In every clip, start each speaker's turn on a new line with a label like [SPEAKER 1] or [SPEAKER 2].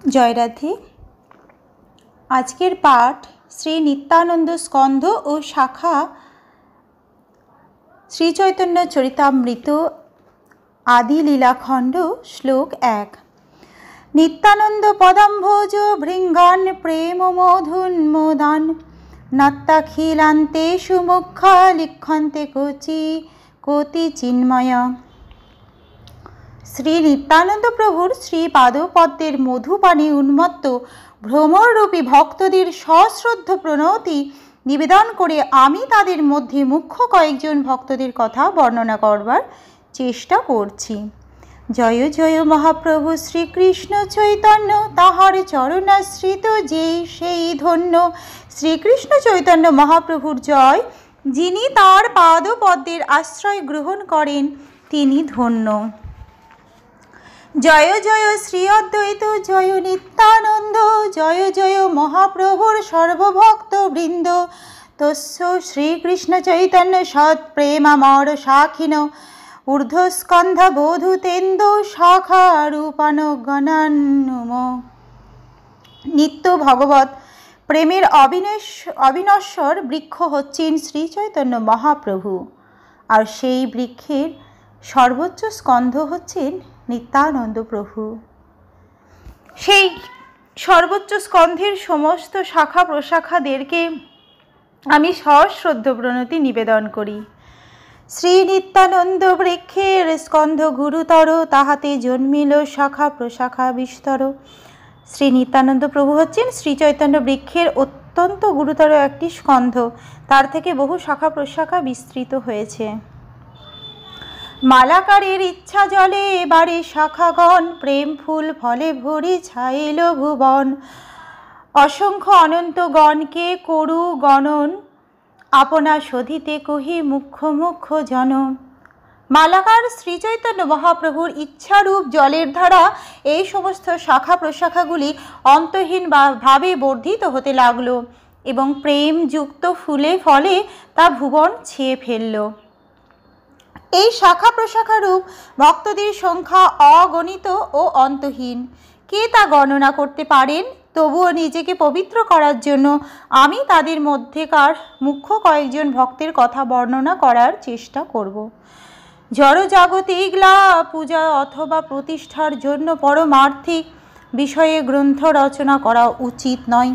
[SPEAKER 1] জয় রাধে। আজকের পাঠ শ্রী নিত্যানন্দ স্কন্ধ ও শাখা শ্রী চৈতন্য চরিতামৃত আদি লীলাখণ্ড শ্লোক 1। নিত্যানন্দ পদাম্ভোজ ভৃঙ্গান প্রেম মধুন্মোদান নত্তাখিলান্তেষু মুখ্যা লিখ্যন্তে কোটি চিন্ময়। শ্রী নিত্যানন্দ প্রভুর শ্রীপাদপদ্মের মধুপানে উন্মত্ত ভ্রমরূপী ভক্তদের সশ্রদ্ধ প্রণতি নিবেদন করে আমি তাদের মধ্যে মুখ্য কয়েকজন ভক্তদের কথা বর্ণনা করবার চেষ্টা করছি। জয় জয় মহাপ্রভু শ্রীকৃষ্ণ চৈতন্য, তাহার চরণাশ্রিত যেই সেই ধন্য। শ্রীকৃষ্ণ চৈতন্য মহাপ্রভুর জয়। যিনি তার পাদপদ্মের আশ্রয় গ্রহণ করেন তিনি ধন্য। জয় জয় শ্রী অদ্বৈত, জয় নিত্যানন্দ, জয় জয় মহাপ্রভুর সর্বভক্ত বৃন্দ। তস্য শ্রীকৃষ্ণ চৈতন্য সৎপ্রেমামর সাখিন ঊর্ধ্বস্কন্ধ বোধুতেন্দু শাখা রূপান গণান্নুম। নিত্য ভগবত প্রেমের অবিনশ্বর বৃক্ষ হচ্ছেন শ্রী চৈতন্য মহাপ্রভু, আর সেই বৃক্ষের সর্বোচ্চ স্কন্ধ হচ্ছেন নিত্যানন্দ প্রভু। সেই সর্বোচ্চ স্কন্ধের সমস্ত শাখা প্রশাখাদেরকে আমি সশ্রদ্ধ প্রণতি নিবেদন করি। শ্রী নিত্যানন্দ বৃক্ষের স্কন্ধ গুরুতর, তাহাতে জন্মিল শাখা প্রশাখা বিস্তর। শ্রী নিত্যানন্দ প্রভু হচ্ছেন শ্রী চৈতন্য বৃক্ষের অত্যন্ত গুরুতর একটি স্কন্ধ, তার থেকে বহু শাখা প্রশাখা বিস্তৃত হয়েছে। মালাকারের ইচ্ছা জলে এবারে শাখাগণ, প্রেম ফুল ফলে ভরি ছাইল ভুবন। অসংখ্য অনন্ত গণকে করু গণন, আপনা শোধিতে কহি মুখ্য মুখ্য জন। মালাকার শ্রীচৈতন্য মহাপ্রভুর ইচ্ছারূপ জলের ধারা এই সমস্ত শাখা প্রশাখাগুলি অন্তহীন ভাবে বর্ধিত হতে লাগল এবং প্রেমযুক্ত ফুলে ফলে তা ভুবন ছেয়ে ফেলল। এই শাখা প্রশাখারূপ ভক্তদের সংখ্যা অগণিত ও অন্তহীন। কে তা গণনা করতে পারেন? তবুও নিজেকে পবিত্র করার জন্য আমি তাদের মধ্যেকার মুখ্য কয়েকজন ভক্তের কথা বর্ণনা করার চেষ্টা করব। জড়জাগতিক লাভ, পূজা অথবা প্রতিষ্ঠার জন্য পরমার্থিক বিষয়ে গ্রন্থ রচনা করা উচিত নয়।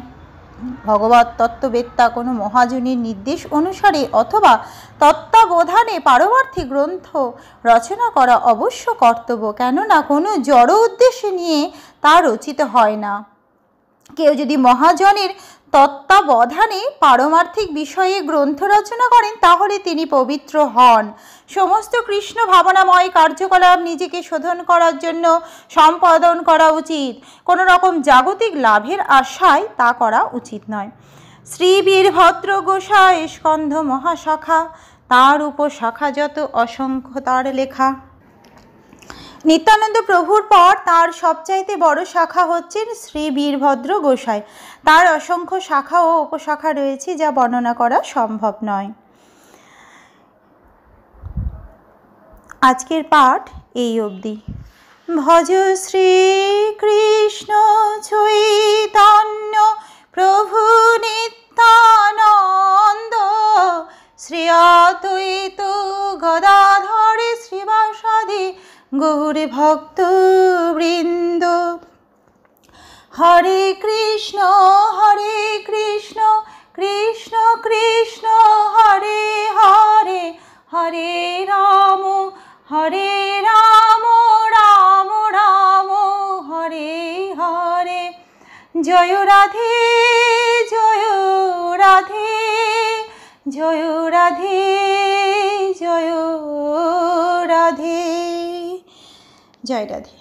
[SPEAKER 1] ভগবত তত্ত্ববেত্তা কোনো মহাজনের নির্দেশ অনুসারে অথবা তত্ত্বাবধানে পারমার্থিক গ্রন্থ রচনা করা অবশ্য কর্তব্য, কেননা কোনো জড় উদ্দেশ্যে নিয়ে তা রচিত হয় না। কেউ যদি মহাজনের তত্ত্বাবধানে পারমার্থিক বিষয়ে গ্রন্থ রচনা করেন তাহলে তিনি পবিত্র হন। সমস্ত কৃষ্ণ ভাবনাময় কার্যকলাপ নিজেকে শোধন করার জন্য সম্পাদন করা উচিত, কোনো রকম জাগতিক লাভের আশায় তা করা উচিত নয়। শ্রী বীরভদ্র গোসাই স্কন্ধ মহাশাখা, তার উপশাখা যত অসংখ্য তার লেখা। নিত্যানন্দ প্রভুর পর তার সবচাইতে বড় শাখা হচ্ছেন শ্রী বীরভদ্র গোসাই। তার অসংখ্য শাখা ও উপশাখা রয়েছে যা বর্ণনা করা সম্ভব নয়। আজকের পাঠ এই অবধি। ভজ শ্রী কৃষ্ণ চৈতন্য প্রভু নিত্যানন্দ, শ্রী অদ্বৈত গদাধর শ্রীবাসাদি গৌর ভক্ত বৃন্দ। হরে কৃষ্ণ কৃষ্ণ কৃষ্ণ হরে হরে, হরে রাম রাম রাম হরে হরে। জয় রাধে জয় রাধে, জয় রাধে জয় রাধে। জয় রাধে।